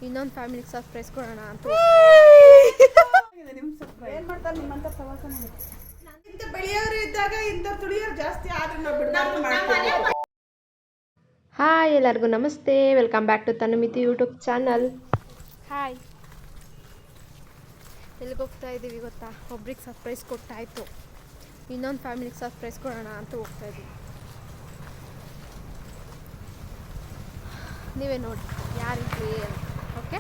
ಇನ್ನೊಂದು ಫ್ಯಾಮಿಲಿಗೆ ಸರ್ಪ್ರೈಸ್ ಕೊಡೋಣ ಅಂತ. ನಿಮ್ಮ ಸರ್ಪ್ರೈಸ್ ಏನು ಮಾಡ್ತಾರೆ ನಿಮ್ಮಂತ ಪ್ರವಾಸ ಮಾಡೋದು. ಇಂಥ ಬೆಳೆಯೋರು ಇದ್ದಾಗ ಇಂಥ ತುಳಿಯೋರು ಜಾಸ್ತಿ ಆದ್ರೆ ನಾವು ಬಿಡಬಾರ್ದು ಮಾಡ್ತೀವಿ. ಹಾಯ್, ಎಲ್ಲರಿಗೂ ನಮಸ್ತೆ. Welcome back to Tanumithi YouTube channel. Hi, ಎಲ್ಲಿಗೆ ಹೋಗ್ತಾ ಇದ್ದೀವಿ ಗೊತ್ತಾ? ಒಬ್ರಿಗೆ ಸರ್ಪ್ರೈಸ್ ಕೊಟ್ಟಾಯಿತು, ಇನ್ನೊಂದು ಫ್ಯಾಮಿಲಿಗೆ ಸರ್ಪ್ರೈಸ್ ಕೊಡೋಣ ಅಂತ ಹೋಗ್ತಾ ಇದ್ದೀವಿ. ನೀವೇ ನೋಡಿ ಯಾರಿಗೆ ಅಂತ. ಓಕೆ,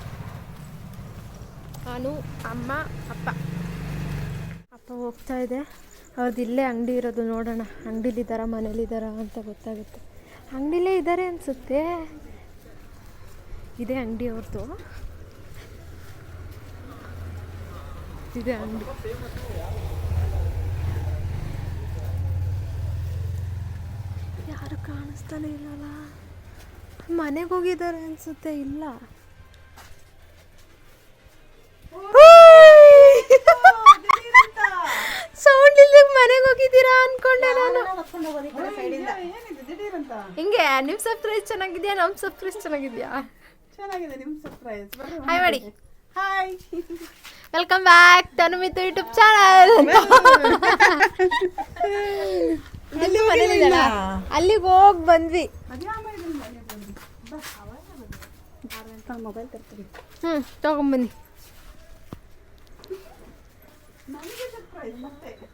ನಾನು, ಅಮ್ಮ, ಅಪ್ಪ ಹೋಗ್ತಾ ಇದೆ. ಅವ್ರದ್ದು ಇಲ್ಲೇ ಅಂಗಡಿ ಇರೋದು. ನೋಡೋಣ ಅಂಗಡಿಲಿದ್ದಾರಾ ಮನೇಲಿದ್ದಾರಾ ಅಂತ ಗೊತ್ತಾಗುತ್ತೆ. ಅಂಗಡಿಲೇ ಇದ್ದಾರೆ ಅನಿಸುತ್ತೆ. ಇದೇ ಅಂಗಡಿ ಅವ್ರದ್ದು, ಇದೆ ಅಂಗಡಿ. ಯಾರು ಕಾಣಿಸ್ತಾನೆ ಇಲ್ಲಲ್ಲ. ಮನೆಗೆ ಹೋಗಿದ್ದಾರೆ ಅನಿಸುತ್ತೆ. ಇಲ್ಲ, ಸೌಂಡ್ ಇಲ್ಲದೆ ಮನೆಗೆ ಹೋಗಿದ್ದೀರಾ ಅನ್ಕೊಂಡೆ ನಾನು. ಹಿಂಗೆ ನಿಮ್ಮ ಸರ್ಪ್ರೈಸ್ ಚೆನ್ನಾಗಿದ್ಯಾ, ನಮ್ಮ ಸರ್ಪ್ರೈಸ್ ಚೆನ್ನಾಗಿದ್ಯಾ? ಚೆನ್ನಾಗಿದೆ ನಿಮ್ಮ ಸರ್ಪ್ರೈಸ್. ಹಾಯ್ ಮಾಡಿ. Hi, welcome back Tanumitu YouTube channel. ಅಲ್ಲಿಗೆ ಹೋಗಿ ಬಂದ್ವಿ. ಮೊಬೈಲ್ ತರ್ತೀವಿ. ತಗೊಂಬನ್ನಿ.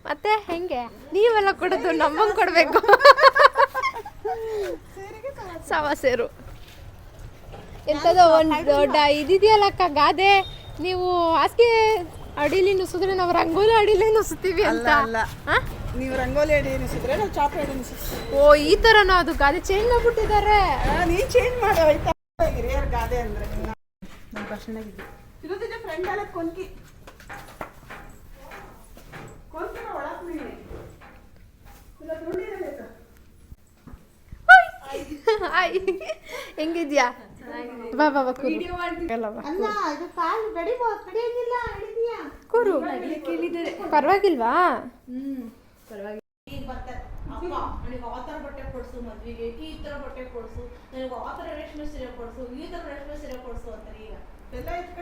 ಮತ್ತೆ ಹೆಂಗೆ ನೀವೆಲ್ಲ ಕೊಡೋದು ನಮ್ಮಂಗೆ ಕೊಡಬೇಕು. ಸವಾ ಸೇರು ಎಂಥದೋ ಒಂದು ದೊಡ್ಡ ಇದಿದೆಯಲ್ಲಕ್ಕ ಗಾದೆ. ನೀವು ಹಾಸಿಗೆ ಅಡಿಲಿ ನುಸಿದ್ರೆ ನಾವು ರಂಗೋಲಿ ಅಡಿಲಿ ನುಸ್ತೀವಿ ಅಂತ. ನೀವು ರಂಗೋಲಿ ಅಡಿ ಎನಿಸಿದ್ರೆ ನಾವು ಚಾಪೆ ಅಡಿ ಎನಿಸ್ತೀವಿ. ಓ, ಈ ಥರನ ಅದು ಗಾದೆ ಚೇಂಜ್ ಮಾಡ್ಬಿಟ್ಟಿದ್ದಾರೆ. ನೀನು ಚೇಂಜ್ ಮಾಡಿ ಆಯ್ತಾ? ಹಿರಿಯರ್ ಗಾದೆ ಅಂದರೆ ನಮ್ಮ ಭಾಷಣಾಗಿದ್ದು ಇರೋದಿದೆ. ಫ್ರೆಂಡ್ ಎಲ್ಲ ಕೊನ್ಕಿ ಕೊನ್ಕಿನ ಒಳಗೆ ಮೀನೆ ಇಲ್ಲ ತುಂಡಿರಬೇಕು. ಹೆಂಗಿದ್ಯಾ? ಬಾ ಬಾ ಕೂರು. ಕೂರು. ಪರವಾಗಿಲ್ವಾ?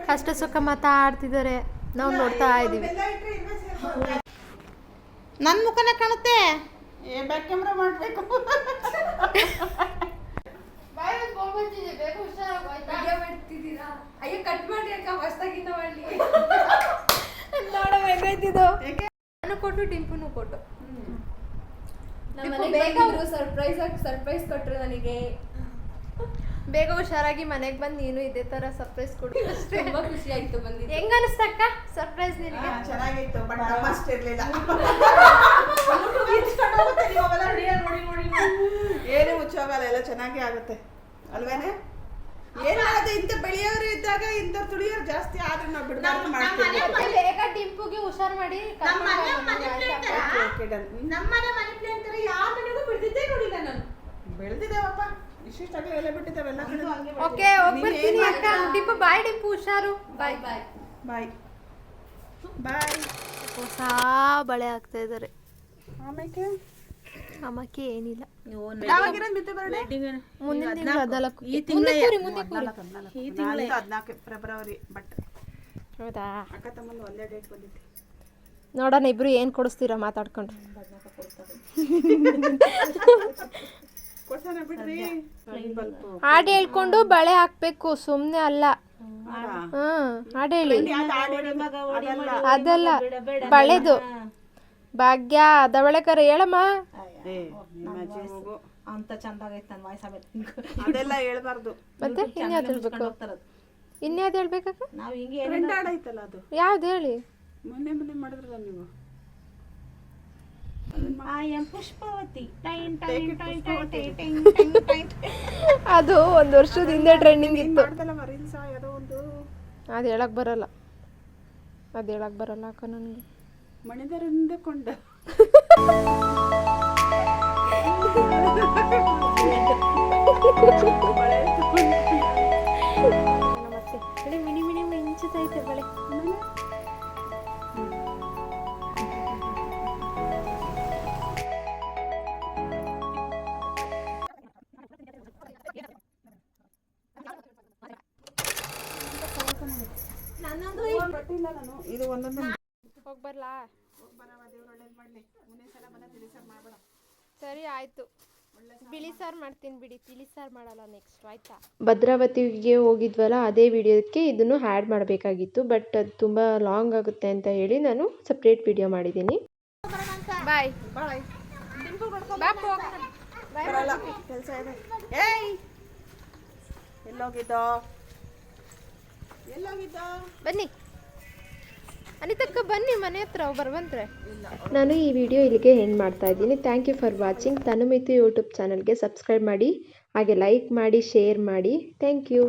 ಕಷ್ಟ ಸುಖ ಮಾತಾಡ್ತಿದ್ದಾರೆ, ನಾವು ನೋಡ್ತಾ ಇದ್ದೀವಿ. ನನ್ನ ಮುಖನ ಕಾಣುತ್ತೆ. ಬ್ಯಾಕ್ ಕ್ಯಾಮ್ರಾ ಮಾಡಬೇಕು. ಅಯ್ಯೋ, ಕಟ್ ಮಾಡಿ ಅಕ್ಕ, ಹೊಸದಾಗಿಂದ ಮಾಡಲಿ. ನೋಡೋ ಹೆಂಗೈತಿದ್ದು. ನಾನು ಕೊಟ್ಟು ಟಿಂಪುನು ಕೊಟ್ಟು ಸರ್ಪ್ರೈಸ್ ಕೊಟ್ಟರು ನನಗೆ. ಬೇಗ ಹುಷಾರಾಗಿ ಮನೆಗೆ ಬಂದು ನೀನು ಇದೇ ತರ ಸರ್ಪ್ರೈಸ್ ಕೊಡು. ತುಂಬಾ ಖುಷಿ ಆಯ್ತು ಬಂದಿದ್ದು. ಹೆಂಗ ಅನಿಸ್ತಕ್ಕ ಸರ್ಪ್ರೈಸ್ ನಿನಗೆ? ಚೆನ್ನಾಗಿತ್ತು, ಬಟ್ ನಮ್ಮಷ್ಟು ಇರಲಿಲ್ಲ. ಏನು ಮುಚ್ಚೋಗಲ್ಲ, ಎಲ್ಲ ಚೆನ್ನಾಗಿ ಆಗುತ್ತೆ ಅಲ್ವೇನೆ? ಏನಾಗುತ್ತೆ, ಇಂಥ ಬೆಳೆಯೋರು ಇದ್ದಾಗ ಇಂಥ ತುಳಿಯೋರು ಜಾಸ್ತಿ ಆದ್ರೆ ನಾವು ಬಿಡಬಾರ್ದು ಮಾಡ್ತೀವಿ. ಬೇಗ ಟಿಂಪುಗೆ ಹುಷಾರು ಮಾಡಿ. ಬೆಳೆದಿದ್ದೇವಪ್ಪ, ಇಷ್ಟಿಷ್ಟಾಗಿ ಎಲ್ಲ ಬಿಟ್ಟಿದ್ದೇವೆಲ್ಲ. ಓಕೆ, ಹೋಗ್ಬರ್ತೀನಿ ಅಕ್ಕ. ಟಿಂಪು ಬಾಯ್. ಟಿಂಪು ಹುಷಾರು. ಬಾಯ್ ಬಾಯ್ ಬಾಯ್ ಬಾಯ್. ಹೊಸ ಬಳೆ ಹಾಕ್ತಾ ಇದ್ದಾರೆ. ಆಮೇಲೆ ಅಮ್ಮಕ್ಕೆ ಏನಿಲ್ಲ. ಮುಂದಿನ ತಿಂಗಳು 14. ಈ ತಿಂಗಳು 14 ಫೆಬ್ರವರಿ. ಬಟ್ ಹೌದಾ? ಅಕ್ಕ ತಮ್ಮಂದು ಒಂದೇ ಡೇಟ್ ಬಂದಿತ್ತು. ನೋಡೋಣ ಇಬ್ರು ಏನು ಕೊಡಿಸ್ತೀರಾ ಮಾತಾಡ್ಕೊಂಡು. ಹಾಡು ಹೇಳ್ಕೊಂಡು ಬಳೆ ಹಾಕ್ಬೇಕು, ಸುಮ್ಮನೆ ಅಲ್ಲ. ಹಾಡು ಹೇಳಿ. ಅದಲ್ಲ, ಬಳೆದು ಭಾಗ್ಯ ದವಳೆಕರ ಹೇಳಮ್ಮ. ಅಂತ ಚಂದಾಗೈತೆ ನನ್ನ ವಾಯ್ಸ್. ಅದೆಲ್ಲ ಹೇಳ್ಬಾರ್ದು. ಮತ್ತೆ ಇನ್ಯಾವ್ದು ಹೇಳ್ಬೇಕು? ಇನ್ಯಾವ್ದು ಹೇಳ್ಬೇಕಕ್ಕ? ನಾವು ಹಿಂಗೆ ಟ್ರೆಂಡ್ ಆಡೈತಲ್ಲ ಅದು. ಯಾವ್ದು ಹೇಳಿ? ಮೊನ್ನೆ ಮಾಡಿದ್ರಲ್ಲ ನೀವು. ಪುಷ್ಪವತಿ. ಅದು ಒಂದು ವರ್ಷದ ಹಿಂದೆ ಟ್ರೆಂಡಿಂಗ್ ಇತ್ತು. ಅದು ಹೇಳಕ್ ಬರಲ್ಲ ಅಕ್ಕ ನನಗೆ. ಮಣಿದರಿಂದ ಕೊಂಡ ಮತ್ತೆ ಮಿನಿ ಮಿನಿ ಮಿಂಚುತ್ತೈತೆ ಬಳೆ. ಬಟ್ಟಿಲ್ಲ ನಾನು ಇದು ಒಂದೊಂದು ಹೋಗಿ ಬರ್ಲಾ? ಬರವ ದೇವ್ರು ಒಳ್ಳೇದು ಮಾಡಲಿ. ಮುಂದಿನ ಸಲ ಬಂದ ತಿಳಿಸಾರು ಮಾಡಬೇಡ. ಸರಿ ಆಯಿತು, ಬಿಳಿ ಸಾರು ಮಾಡ್ತೀನಿ ಬಿಡಿ, ತಿಳಿ ಸಾರು ಮಾಡಲ್ಲ ನೆಕ್ಸ್ಟ್, ಆಯಿತಾ? ಭದ್ರಾವತಿಗೆ ಹೋಗಿದ್ವಲ್ಲ ಅದೇ ವಿಡಿಯೋಕ್ಕೆ ಇದನ್ನು ಆ್ಯಡ್ ಮಾಡಬೇಕಾಗಿತ್ತು, ಬಟ್ ಅದು ತುಂಬ ಲಾಂಗ್ ಆಗುತ್ತೆ ಅಂತ ಹೇಳಿ ನಾನು ಸಪ್ರೇಟ್ ವಿಡಿಯೋ ಮಾಡಿದ್ದೀನಿ. ಬಾಯ್ ಬಾಯ್. ಬಾಪು ಬರಲ್ಲ, ಕೆಲಸ ಇದೆ. ಏಯ್ ಎಲ್ಲೋಗಿದ್ದೋ ಎಲ್ಲೋಗಿದ್ದೋ? ಬನ್ನಿ ಅನಿತಕ್ಕ, ಬನ್ನಿ ಮನೆ ಹತ್ರ ಬರ್ಬಂತ್ರೆ. ನಾನು ಈ ವಿಡಿಯೋ ಇಲ್ಲಿಗೆ ಎಂಡ್ ಮಾಡ್ತಾ ಇದ್ದೀನಿ. Thank you for watching. Tanumitu YouTube ಚಾನಲ್ಗೆ ಸಬ್ಸ್ಕ್ರೈಬ್ ಮಾಡಿ, ಹಾಗೆ ಲೈಕ್ ಮಾಡಿ, ಶೇರ್ ಮಾಡಿ. Thank you.